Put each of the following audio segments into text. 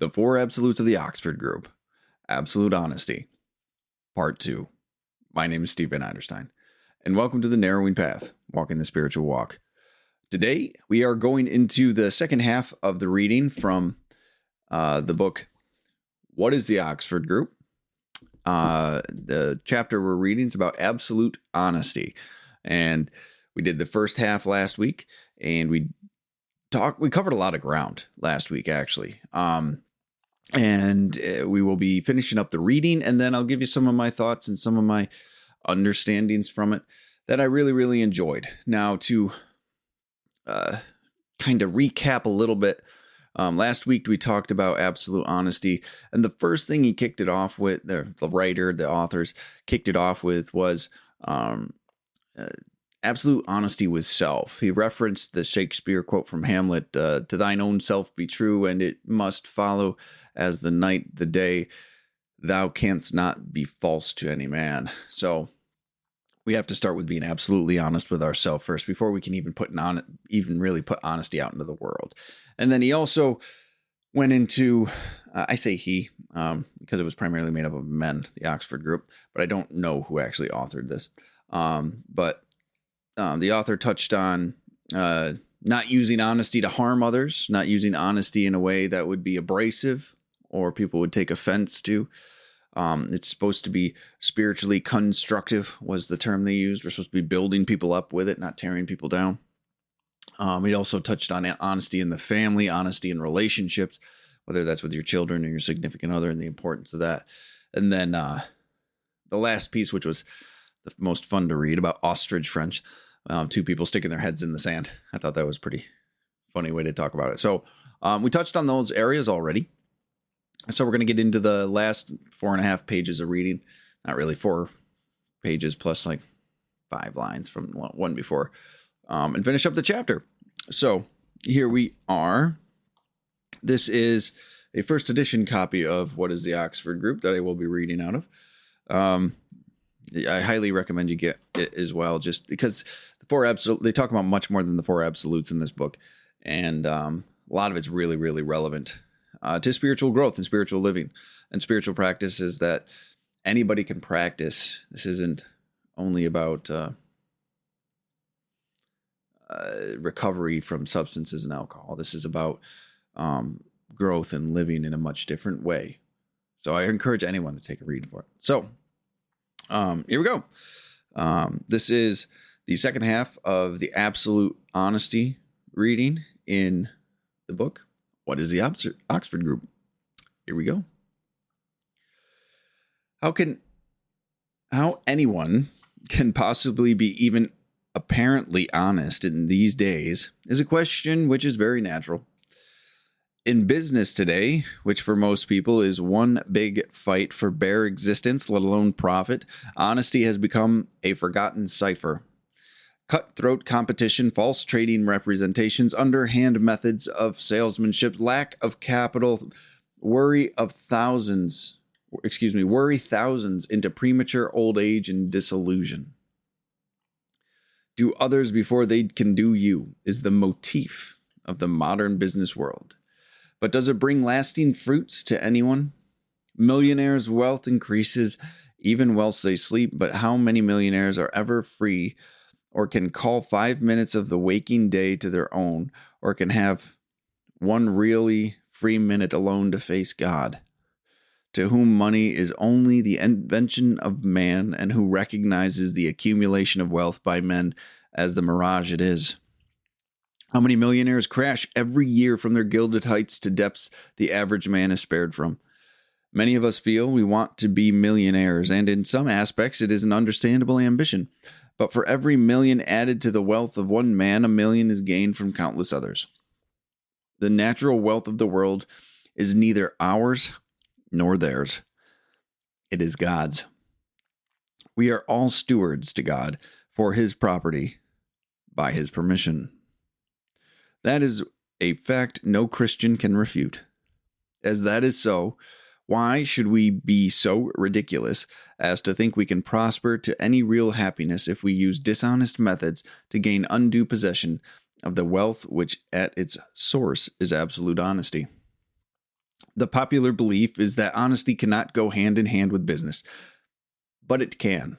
The Four Absolutes of the Oxford Group. Absolute Honesty. Part 2. My name is Steve Van Eiderstein, and welcome to the Narrowing Path, Walking the Spiritual Walk. Today, we are going into the second half of the reading from the book, What is the Oxford Group? The chapter we're reading is about absolute honesty. And we did the first half last week, and we covered a lot of ground last week, actually. And we will be finishing up the reading, and then I'll give you some of my thoughts and some of my understandings from it that I really, really enjoyed. Now, to kind of recap a little bit, last week we talked about absolute honesty, and the first thing he kicked it off with, the writer, the authors kicked it off with, was absolute honesty with self. He referenced the Shakespeare quote from Hamlet, to thine own self be true, and it must follow as the night the day, thou canst not be false to any man. So we have to start with being absolutely honest with ourselves first before we can even really put honesty out into the world. And then he also went into, I say he, because it was primarily made up of men, the Oxford Group, but I don't know who actually authored this. But the author touched on not using honesty to harm others, not using honesty in a way that would be abrasive or people would take offense to. It's supposed to be spiritually constructive, was the term they used. We're supposed to be building people up with it, not tearing people down. He also touched on honesty in the family, honesty in relationships, whether that's with your children or your significant other, and the importance of that. And then the last piece, which was the most fun to read, about ostrich French, two people sticking their heads in the sand. I thought that was a pretty funny way to talk about it. So we touched on those areas already. So we're going to get into the last 4.5 pages of reading. Not really 4 pages plus like 5 lines from one before, and finish up the chapter. So here we are. This is a first edition copy of What is the Oxford Group that I will be reading out of. I highly recommend you get it as well, just because they talk about much more than the 4 absolutes in this book. And a lot of it's really, really relevant to spiritual growth and spiritual living and spiritual practices that anybody can practice. This isn't only about recovery from substances and alcohol. This is about growth and living in a much different way. So I encourage anyone to take a read for it. So here we go. This is the second half of the absolute honesty reading in the book, What is the Oxford Group? Here we go. How anyone can possibly be even apparently honest in these days is a question which is very natural. In business today, which for most people is one big fight for bare existence, let alone profit, honesty has become a forgotten cipher. Cutthroat competition, false trading representations, underhand methods of salesmanship, lack of capital, worry thousands into premature old age and disillusion. Do others before they can do you is the motif of the modern business world. But does it bring lasting fruits to anyone? Millionaires' wealth increases even whilst they sleep, but how many millionaires are ever free or can call 5 minutes of the waking day to their own, or can have one really free minute alone to face God, to whom money is only the invention of man and who recognizes the accumulation of wealth by men as the mirage it is? How many millionaires crash every year from their gilded heights to depths the average man is spared from? Many of us feel we want to be millionaires, and in some aspects it is an understandable ambition. But for every million added to the wealth of one man, a million is gained from countless others. The natural wealth of the world is neither ours nor theirs. It is God's. We are all stewards to God for his property by his permission. That is a fact no Christian can refute. As that is so, why should we be so ridiculous as to think we can prosper to any real happiness if we use dishonest methods to gain undue possession of the wealth which at its source is absolute honesty? The popular belief is that honesty cannot go hand in hand with business, but it can.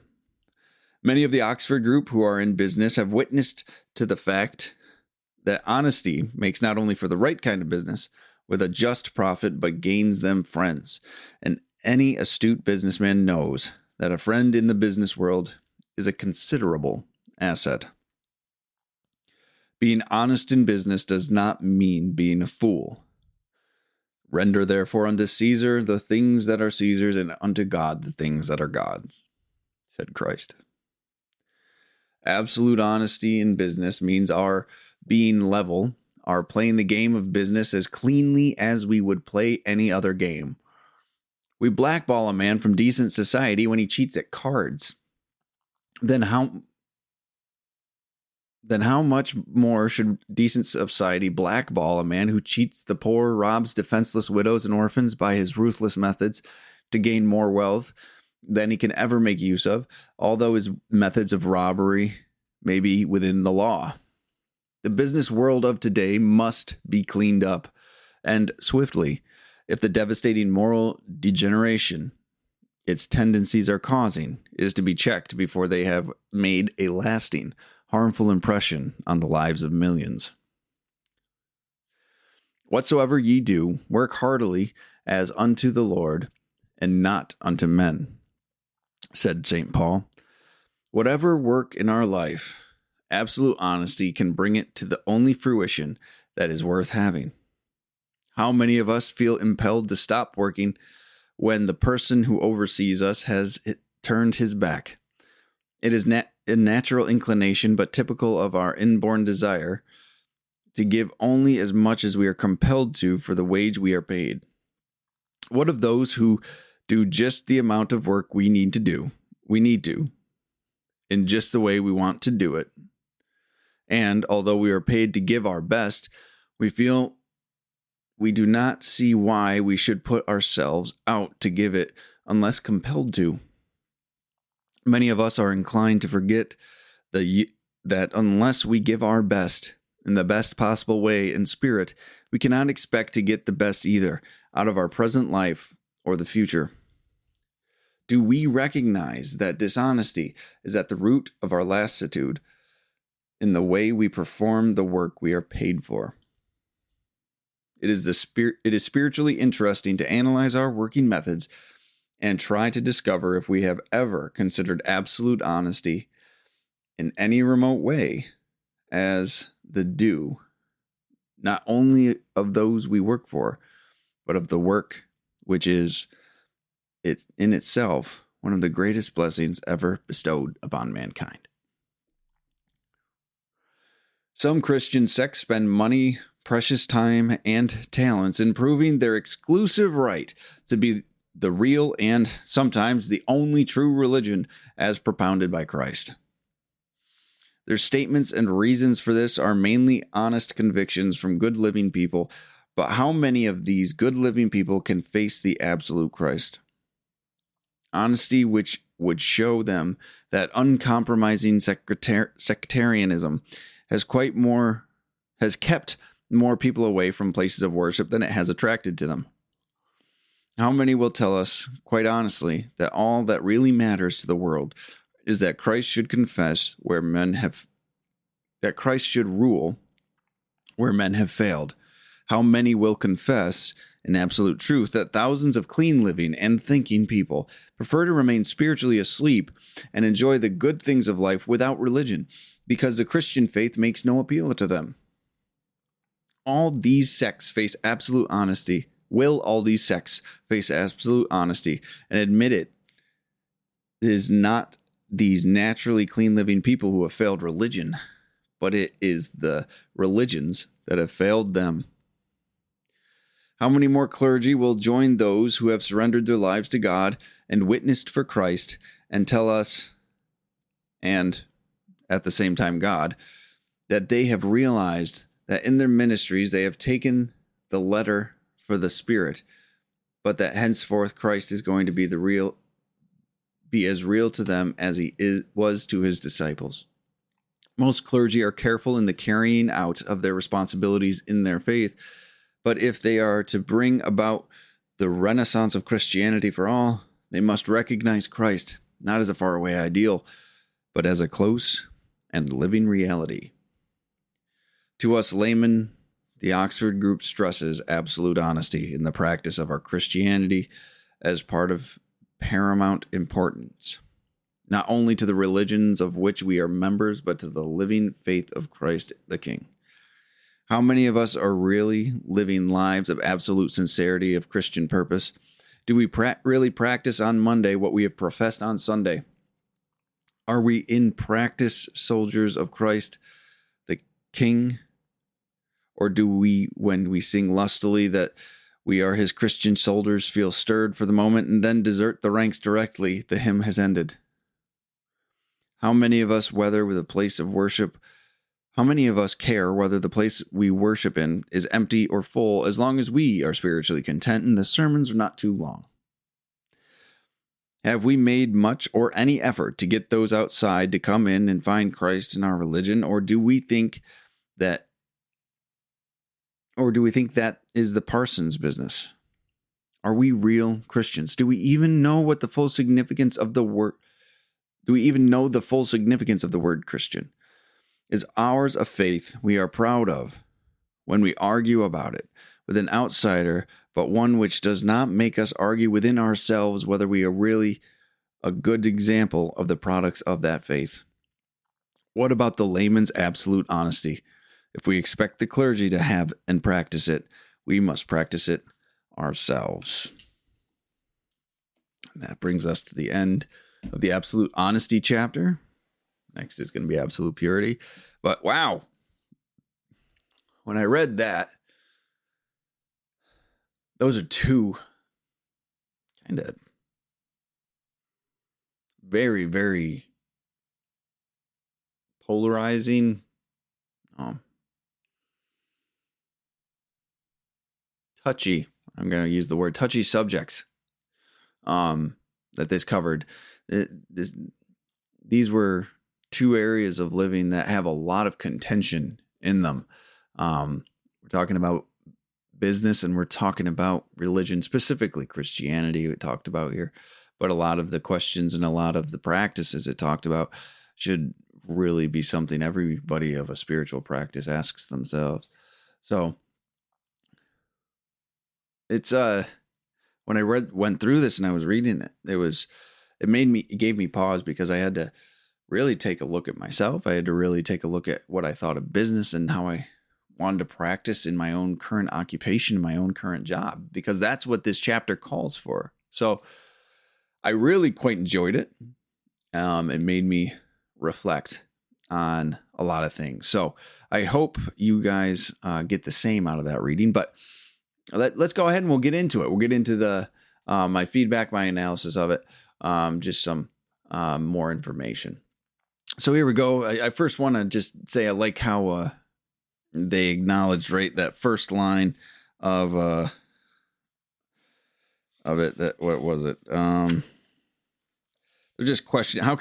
Many of the Oxford group who are in business have witnessed to the fact that honesty makes not only for the right kind of business with a just profit, but gains them friends. And any astute businessman knows that a friend in the business world is a considerable asset. Being honest in business does not mean being a fool. Render therefore unto Caesar the things that are Caesar's, and unto God the things that are God's, said Christ. Absolute honesty in business means our being level, our playing the game of business as cleanly as we would play any other game. We blackball a man from decent society when he cheats at cards. Then how much more should decent society blackball a man who cheats the poor, robs defenseless widows and orphans by his ruthless methods to gain more wealth than he can ever make use of, although his methods of robbery may be within the law. The business world of today must be cleaned up, and swiftly, if the devastating moral degeneration its tendencies are causing is to be checked before they have made a lasting, harmful impression on the lives of millions. Whatsoever ye do, work heartily as unto the Lord, and not unto men, said St. Paul. Whatever work in our life, absolute honesty can bring it to the only fruition that is worth having. How many of us feel impelled to stop working when the person who oversees us has turned his back? It is a natural inclination, but typical of our inborn desire to give only as much as we are compelled to for the wage we are paid. What of those who do just the amount of work we need to, in just the way we want to do it? And although we are paid to give our best, we feel we do not see why we should put ourselves out to give it unless compelled to. Many of us are inclined to forget that unless we give our best in the best possible way and spirit, we cannot expect to get the best either out of our present life or the future. Do we recognize that dishonesty is at the root of our lassitude in the way we perform the work we are paid for? It is spiritually interesting to analyze our working methods and try to discover if we have ever considered absolute honesty in any remote way as the due, not only of those we work for, but of the work which is in itself one of the greatest blessings ever bestowed upon mankind. Some Christian sects spend money, precious time, and talents in proving their exclusive right to be the real and sometimes the only true religion as propounded by Christ. Their statements and reasons for this are mainly honest convictions from good living people, but how many of these good living people can face the absolute Christ? Honesty which would show them that uncompromising sectarianism has kept more people away from places of worship than it has attracted to them. How many will tell us, quite honestly, that all that really matters to the world is that Christ should that Christ should rule where men have failed? How many will confess, in absolute truth, that thousands of clean living and thinking people prefer to remain spiritually asleep and enjoy the good things of life without religion, because the Christian faith makes no appeal to them? All these sects face absolute honesty. Will all these sects face absolute honesty and admit it is not these naturally clean living people who have failed religion, but it is the religions that have failed them? How many more clergy will join those who have surrendered their lives to God and witnessed for Christ and tell us, and at the same time God, that they have realized that in their ministries they have taken the letter for the Spirit, but that henceforth Christ is going to be as real to them as he was to his disciples? Most clergy are careful in the carrying out of their responsibilities in their faith, But if they are to bring about the renaissance of Christianity for all, they must recognize Christ not as a faraway ideal, but as a close and living reality. To us laymen, the Oxford Group stresses absolute honesty in the practice of our Christianity as part of paramount importance, not only to the religions of which we are members, but to the living faith of Christ the King. How many of us are really living lives of absolute sincerity of Christian purpose? Do we really practice on Monday what we have professed on Sunday? Are we in practice soldiers of Christ the King? Or do we, when we sing lustily that we are his Christian soldiers, feel stirred for the moment and then desert the ranks directly the hymn has ended? How many of us, whether with a place of worship, how many of us care whether the place we worship in is empty or full, as long as we are spiritually content and the sermons are not too long? Have we made much or any effort to get those outside to come in and find Christ in our religion, or do we think that is the parson's business? Are we real Christians? Do we even know what the full significance of the word? Do we even know the full significance of the word Christian? Is ours a faith we are proud of when we argue about it with an outsider, but one which does not make us argue within ourselves whether we are really a good example of the products of that faith? What about the layman's absolute honesty? If we expect the clergy to have and practice it, we must practice it ourselves. And that brings us to the end of the absolute honesty chapter. Next is going to be absolute purity. But wow, when I read that, those are two kind of very, very polarizing, touchy, I'm going to use the word touchy subjects that this covered. These were two areas of living that have a lot of contention in them. We're talking about business and we're talking about religion, specifically Christianity we talked about here. But a lot of the questions and a lot of the practices it talked about should really be something everybody of a spiritual practice asks themselves. So it's when I went through this and I was reading it, it gave me pause, because I had to really take a look at myself. I had to really take a look at what I thought of business and how I wanted to practice in my own current occupation, my own current job, because that's what this chapter calls for. So I really quite enjoyed it. It made me reflect on a lot of things. So I hope you guys get the same out of that reading. But let's go ahead and we'll get into it. We'll get into the my feedback, my analysis of it, just some more information. So here we go. I first want to just say I like how they acknowledged right that first line of it. That what was it? They're just questioning how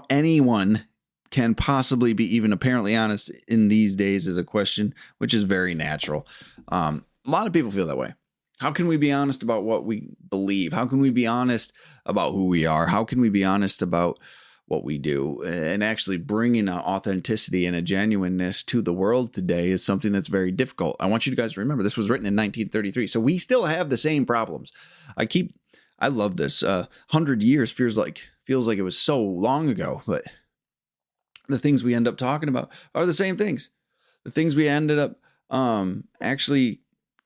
anyone can possibly be even apparently honest in these days is a question which is very natural. A lot of people feel that way. How can we be honest about what we believe? How can we be honest about who we are? How can we be honest about what we do? And actually bringing an authenticity and a genuineness to the world today is something that's very difficult. I want you guys to remember this was written in 1933. So we still have the same problems. I love this. 100 years feels like it was so long ago, but the things we end up talking about are the same things. The things we ended up actually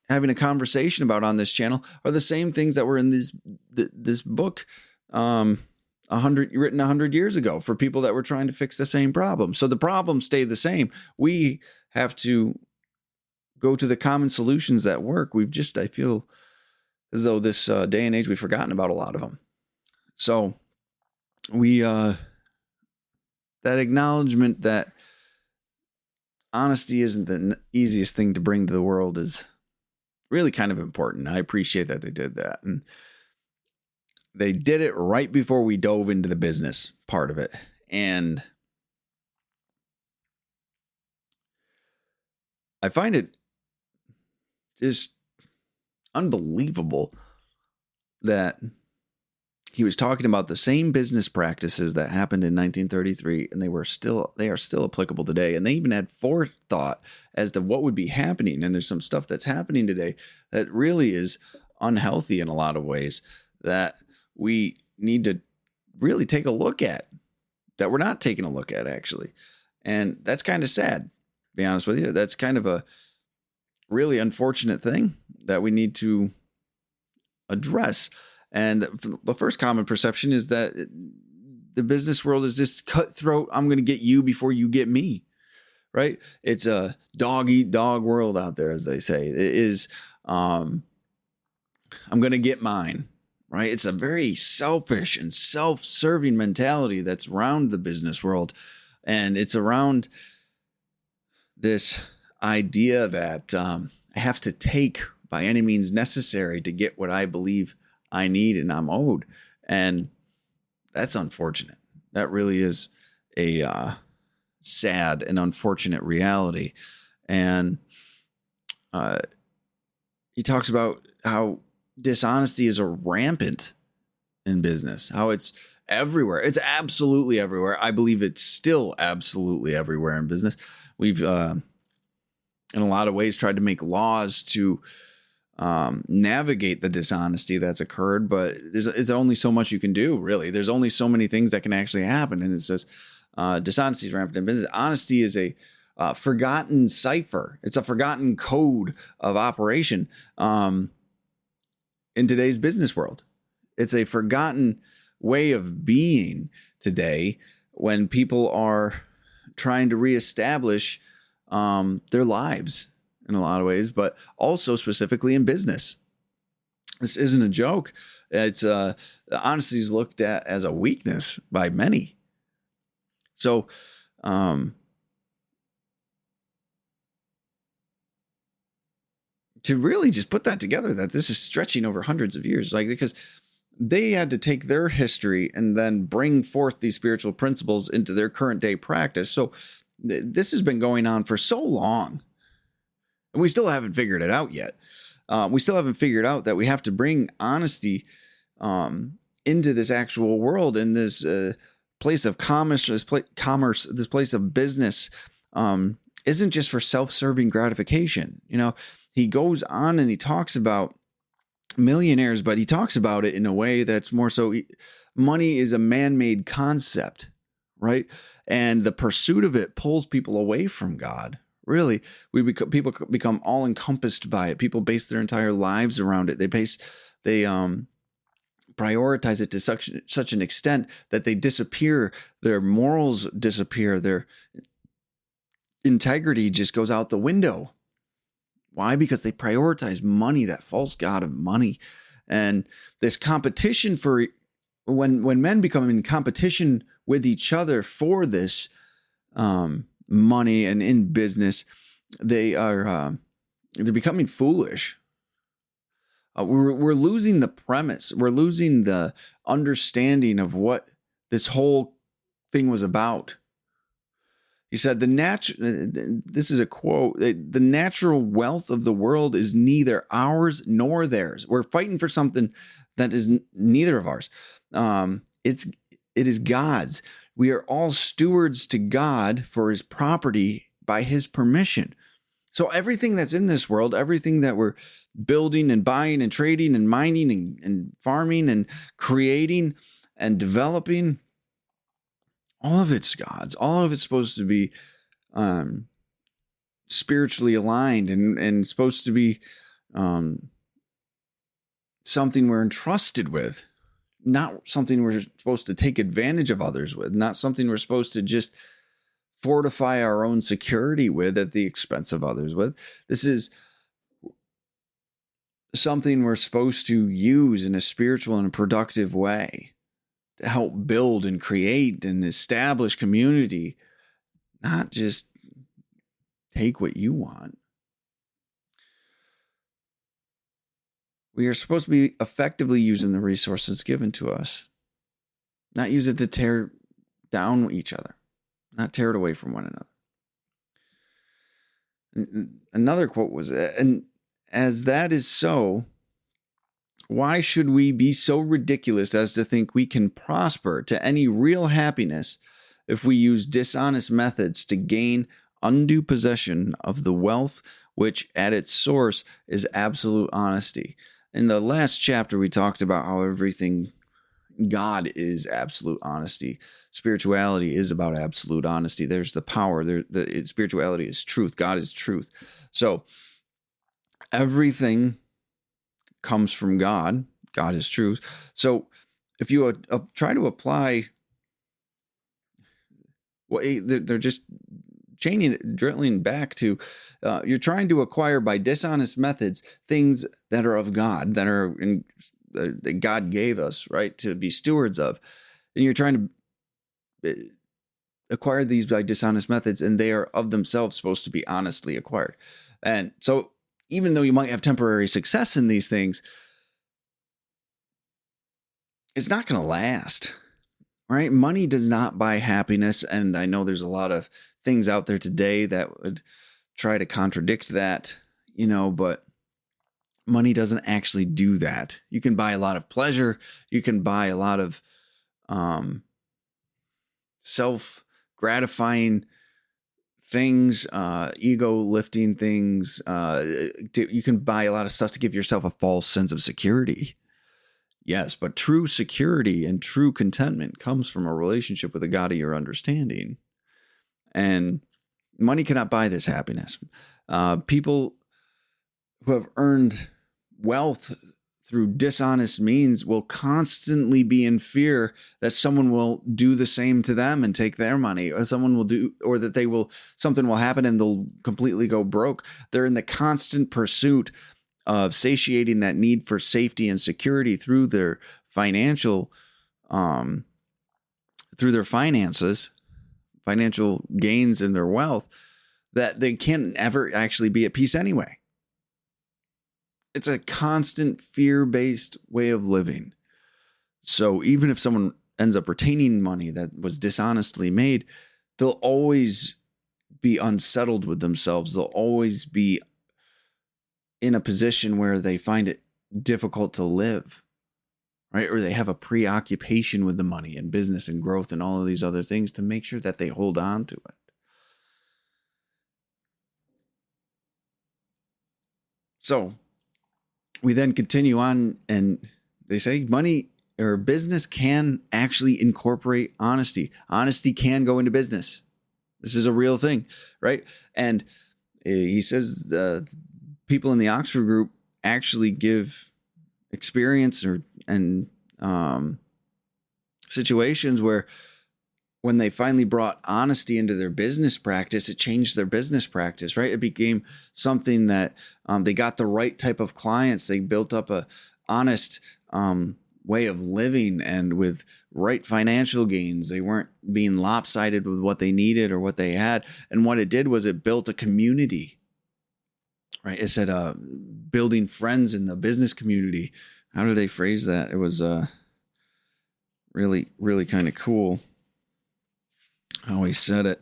having a conversation about on this channel are the same things that were in this book written 100 years ago for people that were trying to fix the same problem. So the problems stay the same. We have to go to the common solutions that work. I feel as though this day and age we've forgotten about a lot of them. So we that acknowledgement that honesty isn't the easiest thing to bring to the world is really kind of important. I appreciate that they did that. And they did it right before we dove into the business part of it. And I find it just unbelievable that he was talking about the same business practices that happened in 1933, and they are still applicable today. And they even had forethought as to what would be happening. And there's some stuff that's happening today that really is unhealthy in a lot of ways that we need to really take a look at, that we're not taking a look at, actually. And that's kind of sad, to be honest with you. That's kind of a really unfortunate thing that we need to address. And the first common perception is that the business world is this cutthroat, I'm going to get you before you get me, right? It's a dog eat dog world out there, as they say. It is, I'm going to get mine, right? It's a very selfish and self-serving mentality that's around the business world. And it's around this idea that I have to take by any means necessary to get what I believe I need and I'm owed. And that's unfortunate. That really is a sad and unfortunate reality. And he talks about how dishonesty is rampant in business, how it's everywhere. It's absolutely everywhere. I believe it's still absolutely everywhere in business. We've, in a lot of ways, tried to make laws to navigate the dishonesty that's occurred, but there's only so much you can do, really. There's only so many things that can actually happen. And it says dishonesty is rampant in business. Honesty is a forgotten cipher. It's a forgotten code of operation in today's business world. It's a forgotten way of being today when people are trying to reestablish their lives in a lot of ways, but also specifically in business. This isn't a joke. It's honesty is looked at as a weakness by many. So, to really just put that together, that this is stretching over hundreds of years, like, because they had to take their history and then bring forth these spiritual principles into their current day practice. So this has been going on for so long, and we still haven't figured it out yet. We still haven't figured out that we have to bring honesty into this actual world, in this place of commerce, this place of business, isn't just for self-serving gratification. You know, he goes on and he talks about millionaires, but he talks about it in a way that's more so money is a man-made concept, right? And the pursuit of it pulls people away from God. Really, people become all encompassed by it. People base their entire lives around it. They prioritize it to such an extent that they disappear. Their morals disappear. Their integrity just goes out the window. Why? Because they prioritize money, that false god of money. And this competition for when men become in competition with each other for this money and in business, they're becoming foolish. We're losing the premise. We're losing the understanding of what this whole thing was about. He said, this is a quote, the natural wealth of the world is neither ours nor theirs. We're fighting for something that is neither of ours. It is God's. We are all stewards to God for his property by his permission. So everything that's in this world, everything that we're building and buying and trading and mining and farming and creating and developing, all of it's God's. All of it's supposed to be spiritually aligned and supposed to be something we're entrusted with, not something we're supposed to take advantage of others with, not something we're supposed to just fortify our own security with at the expense of others with. This is something we're supposed to use in a spiritual and a productive way to help build and create and establish community, not just take what you want. We are supposed to be effectively using the resources given to us, not use it to tear down each other, not tear it away from one another. Another quote was, and as that is so, why should we be so ridiculous as to think we can prosper to any real happiness if we use dishonest methods to gain undue possession of the wealth which at its source is absolute honesty? In the last chapter, we talked about how everything, God is absolute honesty. Spirituality is about absolute honesty. There's the power. Spirituality is truth. God is truth. So everything comes from God. God is truth. So if you try to apply, well, they're just drilling back to, you're trying to acquire by dishonest methods things that are of God, that God gave us, right, to be stewards of. And you're trying to acquire these by dishonest methods, and they are of themselves supposed to be honestly acquired. And so even though you might have temporary success in these things, it's not going to last, right? Money does not buy happiness. And I know there's a lot of things out there today that would try to contradict that, but money doesn't actually do that. You can buy a lot of pleasure. You can buy a lot of self-gratifying things, ego-lifting things. You can buy a lot of stuff to give yourself a false sense of security. Yes, but true security and true contentment comes from a relationship with the God of your understanding. And money cannot buy this happiness. People who have earned wealth through dishonest means will constantly be in fear that someone will do the same to them and take their money, or something will happen and they'll completely go broke. They're in the constant pursuit of satiating that need for safety and security through their financial, through their finances, financial gains in their wealth, that they can't ever actually be at peace anyway. It's a constant fear-based way of living. So even if someone ends up retaining money that was dishonestly made, they'll always be unsettled with themselves. They'll always be in a position where they find it difficult to live, right? Or they have a preoccupation with the money and business and growth and all of these other things to make sure that they hold on to it. So we then continue on, and they say money or business can actually incorporate honesty. Honesty can go into business. This is a real thing, right? And he says people in the Oxford group actually give experience and situations where when they finally brought honesty into their business practice, it changed their business practice, right? It became something that they got the right type of clients. They built up a honest way of living and with right financial gains. They weren't being lopsided with what they needed or what they had. And what it did was it built a community, right? It said building friends in the business community. How do they phrase that? It was really, really kind of cool how he said it.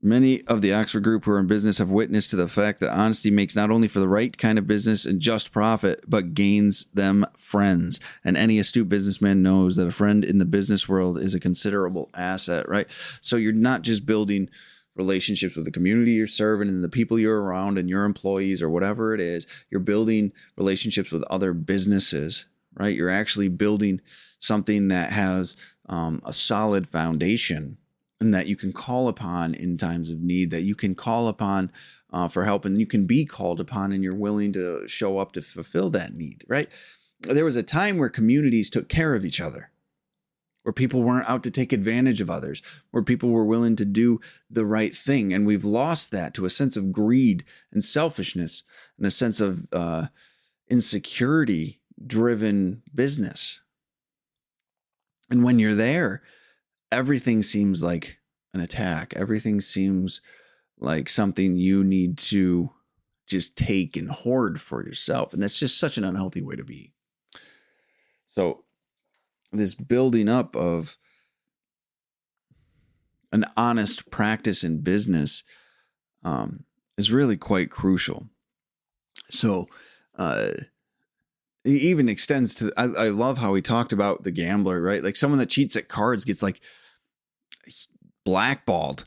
Many of the Oxford group who are in business have witnessed to the fact that honesty makes not only for the right kind of business and just profit, but gains them friends. And any astute businessman knows that a friend in the business world is a considerable asset, right? So you're not just building relationships with the community you're serving and the people you're around and your employees or whatever it is. You're building relationships with other businesses, right? You're actually building something that has a solid foundation and that you can call upon in times of need, that you can call upon for help, and you can be called upon, and you're willing to show up to fulfill that need, right? There was a time where communities took care of each other, where people weren't out to take advantage of others, where people were willing to do the right thing. And we've lost that to a sense of greed and selfishness and a sense of insecurity-driven business. And when you're there, everything seems like an attack. Everything seems like something you need to just take and hoard for yourself. And that's just such an unhealthy way to be. So this building up of an honest practice in business is really quite crucial. So it even extends to, I love how he talked about the gambler, right? Like someone that cheats at cards gets like blackballed,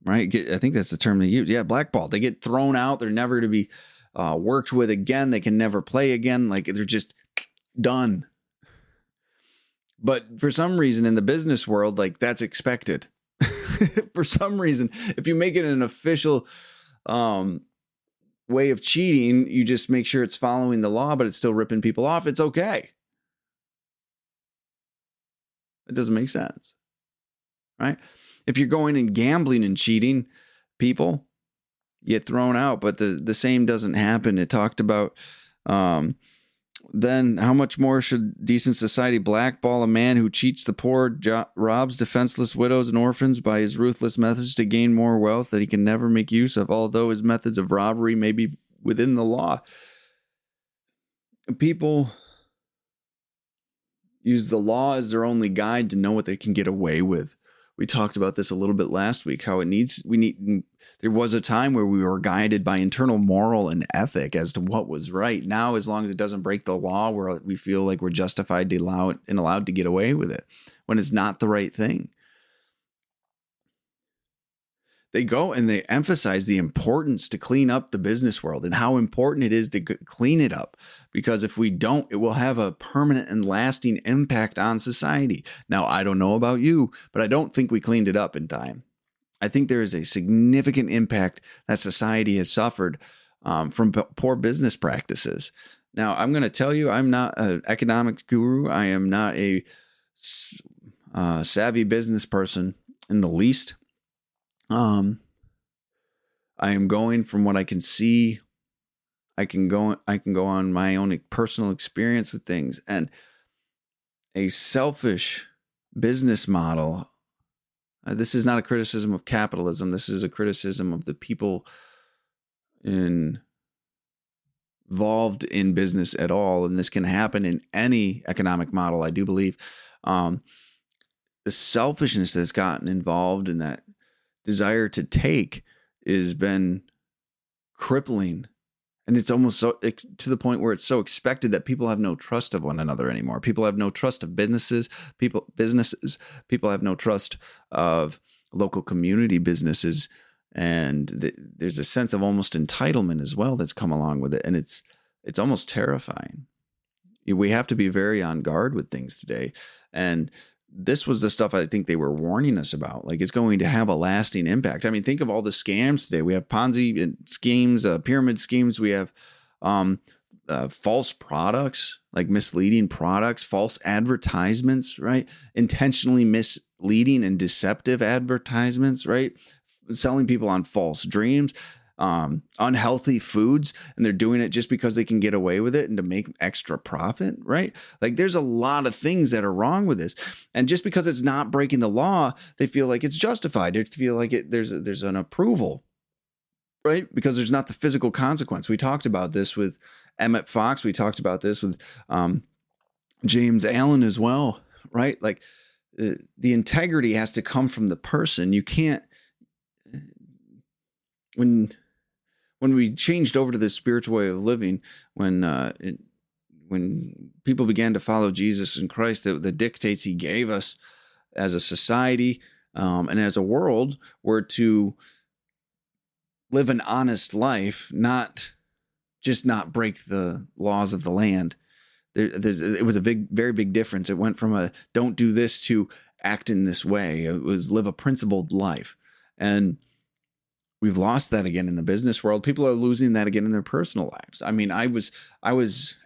right? I think that's the term they use. Yeah, blackballed. They get thrown out. They're never to be worked with again. They can never play again. Like they're just done. But for some reason in the business world, like that's expected. For some reason, if you make it an official way of cheating, you just make sure it's following the law, but it's still ripping people off. It's okay. It doesn't make sense, right? If you're going and gambling and cheating people, you get thrown out, but the same doesn't happen. It talked about then how much more should decent society blackball a man who cheats the poor, robs defenseless widows and orphans by his ruthless methods to gain more wealth that he can never make use of, although his methods of robbery may be within the law. People use the law as their only guide to know what they can get away with. We talked about this a little bit last week, how there was a time where we were guided by internal moral and ethic as to what was right. Now, as long as it doesn't break the law, we feel like we're justified to allow it and allowed to get away with it when it's not the right thing. They go and they emphasize the importance to clean up the business world and how important it is to clean it up, because if we don't, it will have a permanent and lasting impact on society. Now, I don't know about you, but I don't think we cleaned it up in time. I think there is a significant impact that society has suffered from poor business practices. Now, I'm going to tell you, I'm not an economics guru. I am not a savvy business person in the least. I am going from what I can see. I can go on my own personal experience with things, and a selfish business model. This is not a criticism of capitalism. This is a criticism of the people involved in business at all. And this can happen in any economic model, I do believe. The selfishness that's gotten involved in that desire to take has been crippling, and it's almost so to the point where it's so expected that people have no trust of one another anymore. People have no trust of businesses. People have no trust of local community businesses, and there's a sense of almost entitlement as well that's come along with it, and it's almost terrifying. We have to be very on guard with things today, and this was the stuff I think they were warning us about. Like, it's going to have a lasting impact. I mean, think of all the scams today. We have Ponzi schemes, pyramid schemes. We have false products, like misleading products, false advertisements, right? Intentionally misleading and deceptive advertisements, right? Selling people on false dreams. Unhealthy foods, and they're doing it just because they can get away with it and to make extra profit, right? Like, there's a lot of things that are wrong with this, and just because it's not breaking the law, they feel like it's justified. They feel like there's an approval, right? Because there's not the physical consequence. We talked about this with Emmett Fox. We talked about this with James Allen as well, right? Like, the integrity has to come from the person. You can't. When we changed over to this spiritual way of living, when people began to follow Jesus and Christ, the dictates he gave us as a society and as a world were to live an honest life, not break the laws of the land. It was a very big difference. It went from a don't do this to act in this way. It was live a principled life. And we've lost that again in the business world. People are losing that again in their personal lives. I mean, I was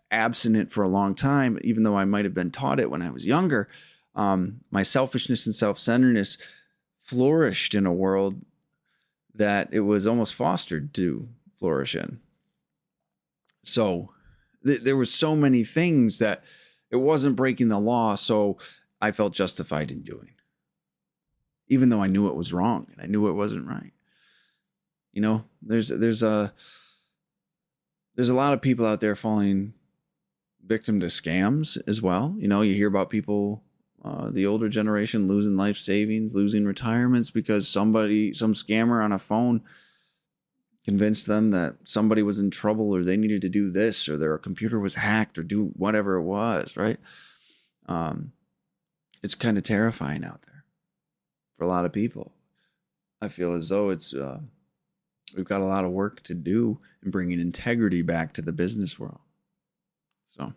abstinent for a long time, even though I might have been taught it when I was younger. My selfishness and self-centeredness flourished in a world that it was almost fostered to flourish in. So there were so many things that it wasn't breaking the law, so I felt justified in doing, even though I knew it was wrong and I knew it wasn't right. You know, there's a lot of people out there falling victim to scams as well. You know, you hear about people The older generation losing life savings, losing retirements because some scammer on a phone convinced them that somebody was in trouble or they needed to do this or their computer was hacked or do whatever it was, right? It's kind of terrifying out there for a lot of people. I feel as though we've got a lot of work to do in bringing integrity back to the business world. So,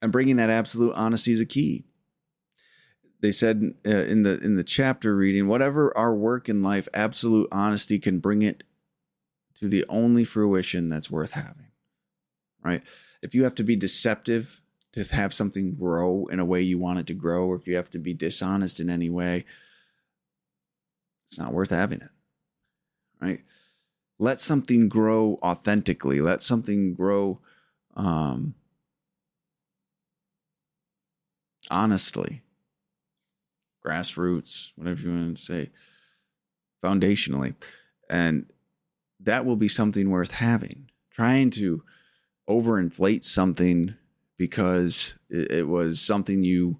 and bringing that absolute honesty is a key. They said in the chapter reading, whatever our work in life, absolute honesty can bring it to the only fruition that's worth having, right? If you have to be deceptive to have something grow in a way you want it to grow, or if you have to be dishonest in any way, it's not worth having it, right? Let something grow authentically. Let something grow honestly. Grassroots, whatever you want to say, foundationally. And that will be something worth having. Trying to overinflate something because it was something you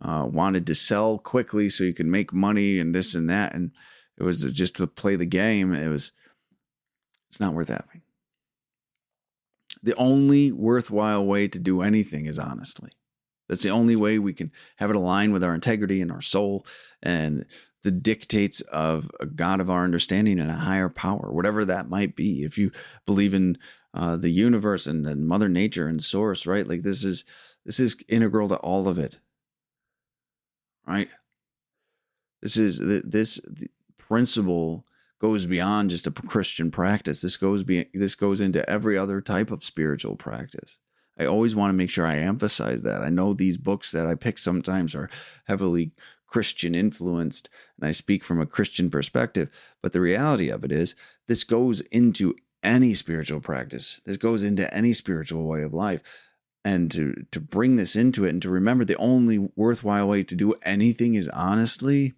wanted to sell quickly so you could make money and this and that, and it was just to play the game, it's not worth having. The only worthwhile way to do anything is honestly. That's the only way we can have it align with our integrity and our soul and the dictates of a God of our understanding and a higher power, whatever that might be. If you believe in the universe and Mother Nature and Source, right? Like this is integral to all of it, right? This principle goes beyond just a Christian practice. This goes into every other type of spiritual practice. I always want to make sure I emphasize that. I know these books that I pick sometimes are heavily Christian influenced, and I speak from a Christian perspective. But the reality of it is, this goes into any spiritual practice. This goes into any spiritual way of life. And to bring this into it and to remember the only worthwhile way to do anything is honestly,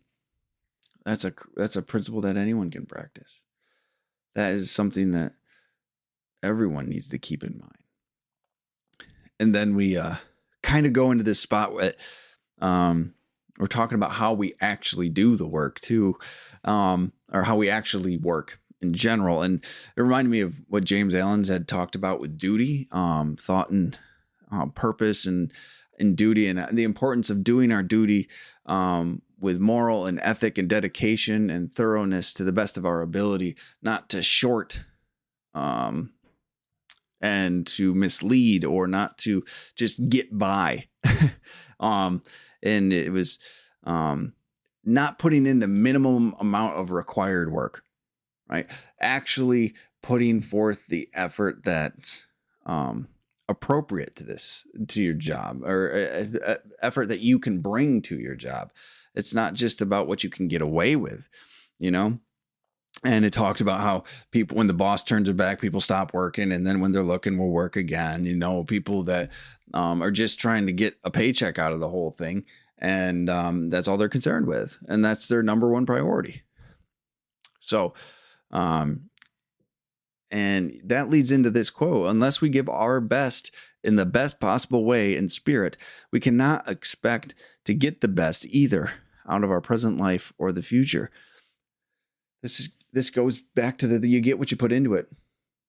that's a principle that anyone can practice. That is something that everyone needs to keep in mind. And then we kind of go into this spot where we're talking about how we actually do the work too, or how we actually work in general. And it reminded me of what James Allen had talked about with duty, thought and purpose and duty, and the importance of doing our duty with moral and ethic and dedication and thoroughness to the best of our ability, not to short and to mislead or not to just get by. And it was not putting in the minimum amount of required work, right? Actually putting forth the effort that's appropriate to your job, or effort that you can bring to your job. It's not just about what you can get away with, you know? And it talked about how people, when the boss turns their back, people stop working. And then when they're looking, will work again. You know, people that are just trying to get a paycheck out of the whole thing. And that's all they're concerned with. And that's their number one priority. So, and that leads into this quote: unless we give our best in the best possible way in spirit, we cannot expect to get the best either out of our present life or the future. This goes back to you get what you put into it.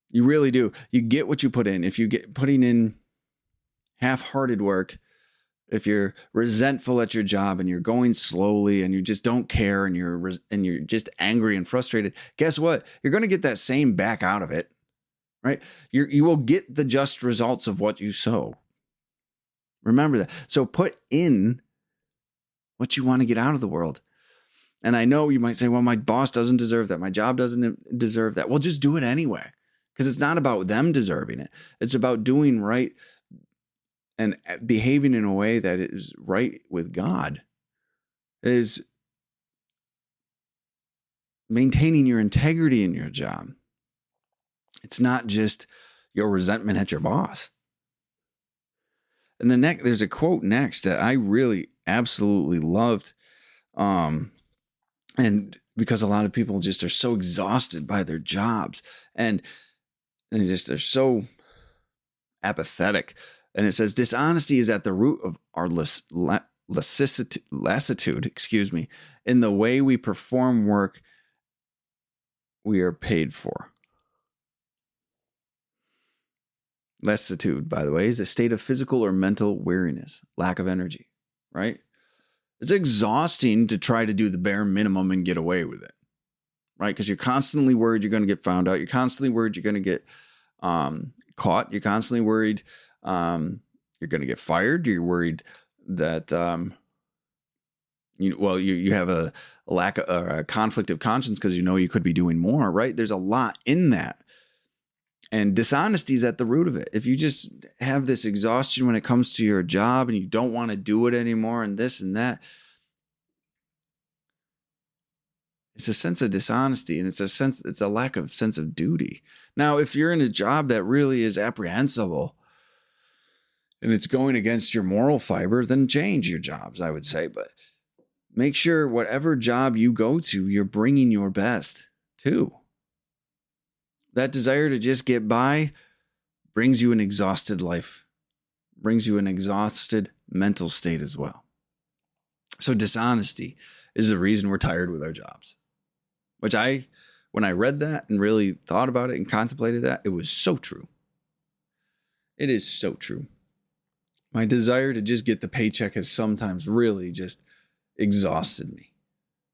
You really do. You get what you put in. If you get putting in half-hearted work, if you're resentful at your job and you're going slowly and you just don't care and you're just angry and frustrated, guess what? You're going to get that same back out of it, right? You will get the just results of what you sow. Remember that. So put in what you want to get out of the world. And I know you might say, well, my boss doesn't deserve that. My job doesn't deserve that. Well, just do it anyway, because it's not about them deserving it. It's about doing right and behaving in a way that is right with God. It is maintaining your integrity in your job. It's not just your resentment at your boss. And there's a quote next that I really absolutely loved. And because a lot of people just are so exhausted by their jobs and they're so apathetic. And it says, dishonesty is at the root of our lassitude, in the way we perform work we are paid for. Lassitude, by the way, is a state of physical or mental weariness, lack of energy, right? It's exhausting to try to do the bare minimum and get away with it, right? Because you're constantly worried you're going to get found out. You're constantly worried you're going to get caught. You're constantly worried you're going to get fired. You're worried that you have a lack of a conflict of conscience because you know you could be doing more, right? There's a lot in that. And dishonesty is at the root of it. If you just have this exhaustion when it comes to your job and you don't want to do it anymore and this and that, it's a sense of dishonesty, and it's a lack of sense of duty. Now, if you're in a job that really is apprehensible and it's going against your moral fiber, then change your jobs, I would say. But make sure whatever job you go to, you're bringing your best too. That desire to just get by brings you an exhausted life, brings you an exhausted mental state as well. So dishonesty is the reason we're tired with our jobs, which when I read that and really thought about it and contemplated that, it was so true. It is so true. My desire to just get the paycheck has sometimes really just exhausted me,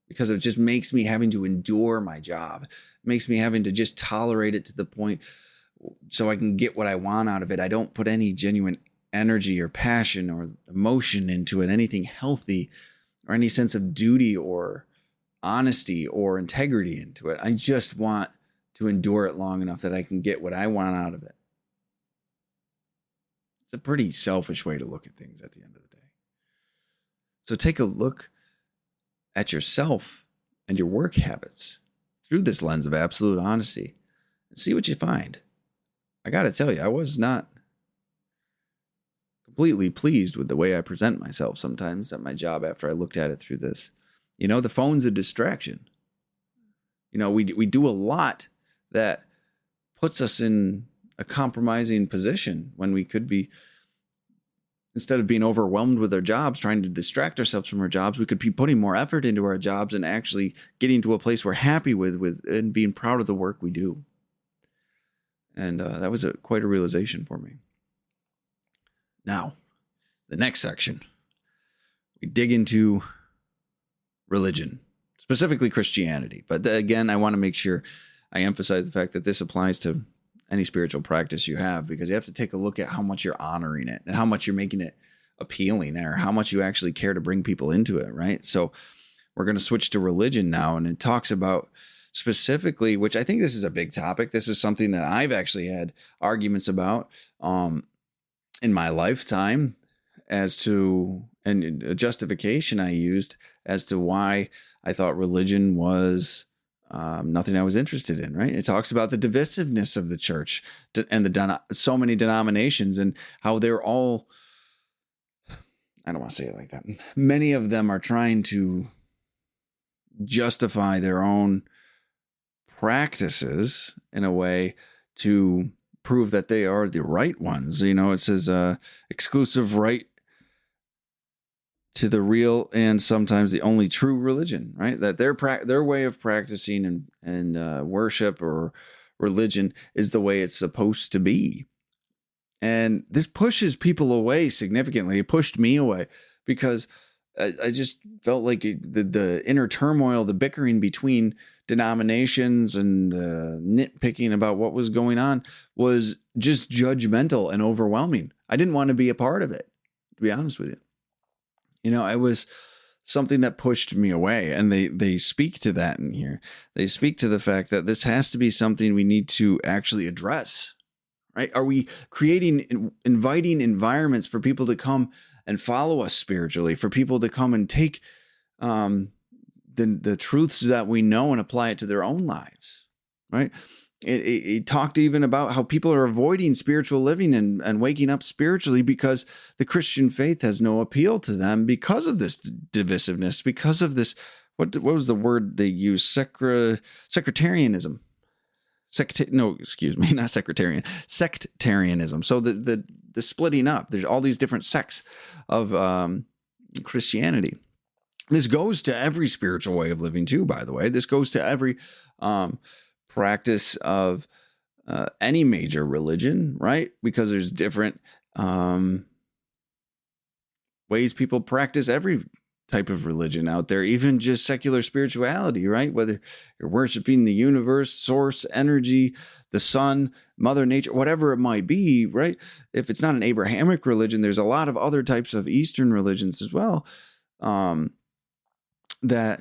because it just makes me having to endure my job. It makes me having to just tolerate it to the point so I can get what I want out of it. I don't put any genuine energy or passion or emotion into it, anything healthy or any sense of duty or honesty or integrity into it. I just want to endure it long enough that I can get what I want out of it. It's a pretty selfish way to look at things at the end of the day. So take a look at yourself and your work habits through this lens of absolute honesty and see what you find. I got to tell you, I was not completely pleased with the way I present myself sometimes at my job after I looked at it through this. The phone's a distraction. We do a lot that puts us in a compromising position when we could be, instead of being overwhelmed with our jobs, trying to distract ourselves from our jobs, we could be putting more effort into our jobs and actually getting to a place we're happy with and being proud of the work we do. And that was quite a realization for me. Now, the next section, we dig into religion, specifically Christianity. But again, I want to make sure I emphasize the fact that this applies to any spiritual practice you have, because you have to take a look at how much you're honoring it and how much you're making it appealing, or how much you actually care to bring people into it, right? So we're going to switch to religion now, and it talks about specifically, which I think this is a big topic. This is something that I've actually had arguments about in my lifetime as to, and a justification I used as to why I thought religion was nothing I was interested in, right? It talks about the divisiveness of the church and so many denominations, and how they're all, I don't want to say it like that. Many of them are trying to justify their own practices in a way to prove that they are the right ones. It says exclusive right to the real and sometimes the only true religion, right? That their way of practicing and worship or religion is the way it's supposed to be. And this pushes people away significantly. It pushed me away because I just felt like the inner turmoil, the bickering between denominations and the nitpicking about what was going on was just judgmental and overwhelming. I didn't want to be a part of it, to be honest with you. It was something that pushed me away, and they speak to that in here. They speak to the fact that this has to be something we need to actually address, right? Are we inviting environments for people to come and follow us spiritually, for people to come and take the truths that we know and apply it to their own lives, right? It talked even about how people are avoiding spiritual living and waking up spiritually because the Christian faith has no appeal to them because of this divisiveness, because of this, what was the word they used? Sectarianism. Not sectarian, sectarianism. So the the splitting up. There's all these different sects of Christianity. This goes to every spiritual way of living too, by the way. This goes to every practice of any major religion, right? Because there's different ways people practice every type of religion out there, even just secular spirituality, right? Whether you're worshiping the universe, source, energy, the sun, Mother Nature, whatever it might be, right? If it's not an Abrahamic religion, there's a lot of other types of Eastern religions as well that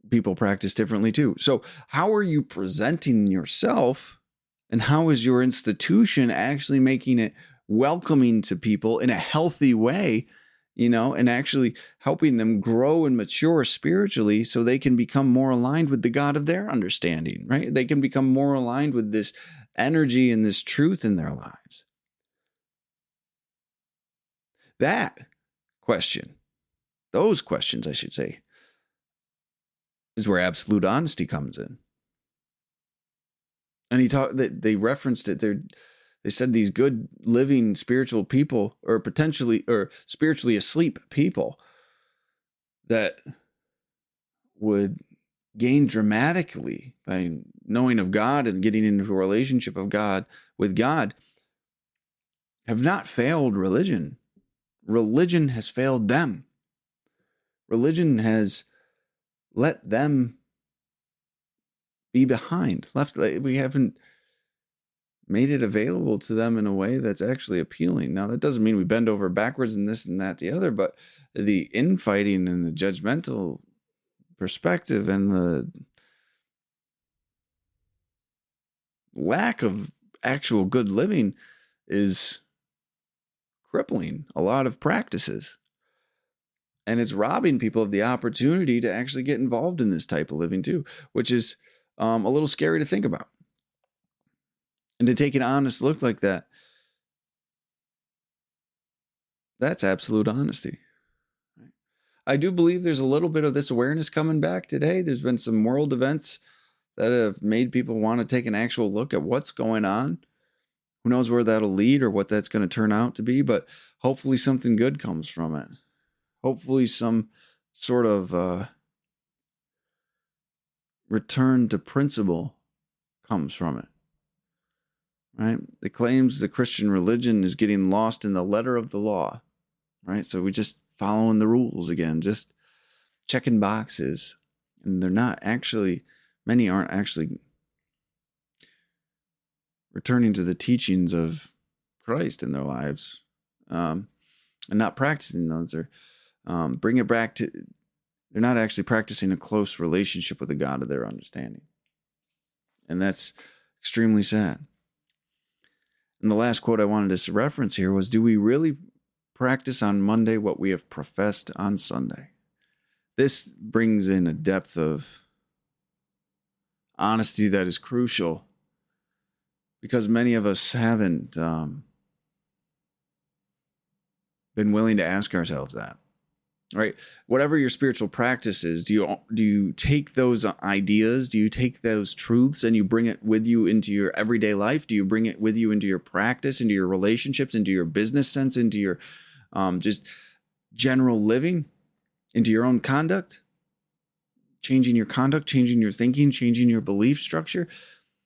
people practice differently too. So how are you presenting yourself, and how is your institution actually making it welcoming to people in a healthy way, and actually helping them grow and mature spiritually so they can become more aligned with the God of their understanding, right? They can become more aligned with this energy and this truth in their lives. Those questions, I should say, is where absolute honesty comes in. And they referenced it. They said these good living spiritual people, or spiritually asleep people, that would gain dramatically by knowing of God and getting into a relationship with God, have not failed religion. Religion has failed them. Religion has let them be behind. We haven't made it available to them in a way that's actually appealing. Now, that doesn't mean we bend over backwards and this and that, the other, but the infighting and the judgmental perspective and the lack of actual good living is crippling a lot of practices. And it's robbing people of the opportunity to actually get involved in this type of living too, which is a little scary to think about. And to take an honest look like that, that's absolute honesty. I do believe there's a little bit of this awareness coming back today. There's been some world events that have made people want to take an actual look at what's going on. Who knows where that'll lead or what that's going to turn out to be, but hopefully something good comes from it. Hopefully some sort of return to principle comes from it. Right? It claims the Christian religion is getting lost in the letter of the law. Right? So we just following the rules again, just checking boxes. And many aren't actually returning to the teachings of Christ in their lives, and not practicing those. They're bring it back to, they're not actually practicing a close relationship with the God of their understanding. And that's extremely sad. And the last quote I wanted to reference here was, do we really practice on Monday what we have professed on Sunday? This brings in a depth of honesty that is crucial, because many of us haven't been willing to ask ourselves that. Right? Whatever your spiritual practice is, do you take those ideas, do you take those truths and you bring it with you into your everyday life? Do you bring it with you into your practice, into your relationships, into your business sense, into your just general living, into your own conduct? Changing your conduct, changing your thinking, changing your belief structure?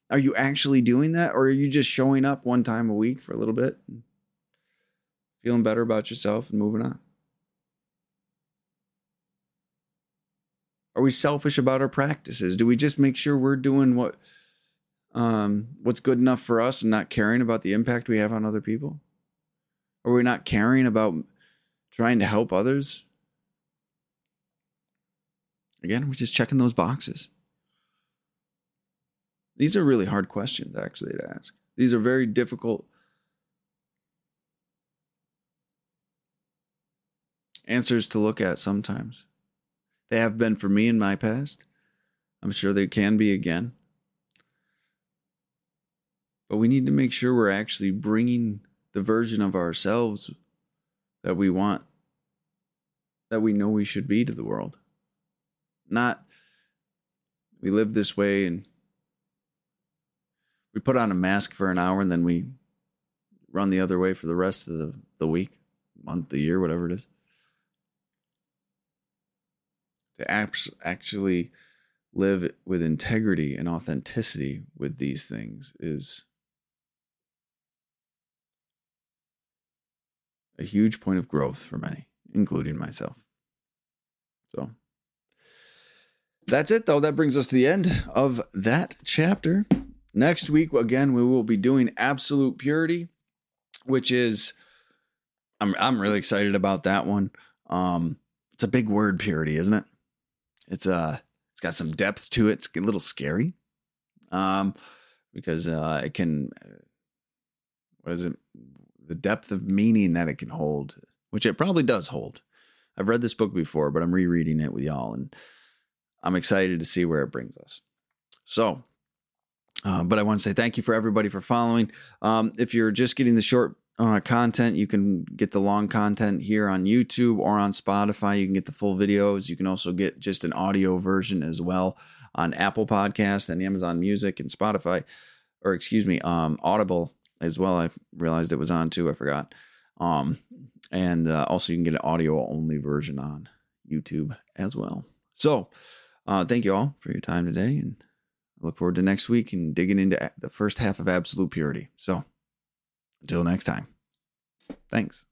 Are you actually doing that, or are you just showing up one time a week for a little bit, feeling better about yourself and moving on? Are we selfish about our practices? Do we just make sure we're doing what's good enough for us and not caring about the impact we have on other people? Are we not caring about trying to help others? Again, we're just checking those boxes. These are really hard questions, actually, to ask. These are very difficult answers to look at sometimes. They have been for me in my past. I'm sure they can be again. But we need to make sure we're actually bringing the version of ourselves that we want, that we know we should be, to the world. Not, we live this way and we put on a mask for an hour and then we run the other way for the rest of the week, month, the year, whatever it is. To actually live with integrity and authenticity with these things is a huge point of growth for many, including myself. So that's it, though. That brings us to the end of that chapter. Next week, again, we will be doing absolute purity, which is, I'm really excited about that one. It's a big word, purity, isn't it? It's got some depth to it. It's a little scary, because it can, what is it? The depth of meaning that it can hold, which it probably does hold. I've read this book before, but I'm rereading it with y'all, and I'm excited to see where it brings us. So, but I want to say thank you for everybody for following. If you're just getting the short content, you can get the long content here on YouTube or on Spotify. You can get the full videos. You can also get just an audio version as well on Apple Podcast and Amazon Music and Spotify, or Audible as well. I realized it was on too. I forgot. And also you can get an audio only version on YouTube as well. So thank you all for your time today, and I look forward to next week and digging into the first half of Absolute Purity. So until next time, thanks.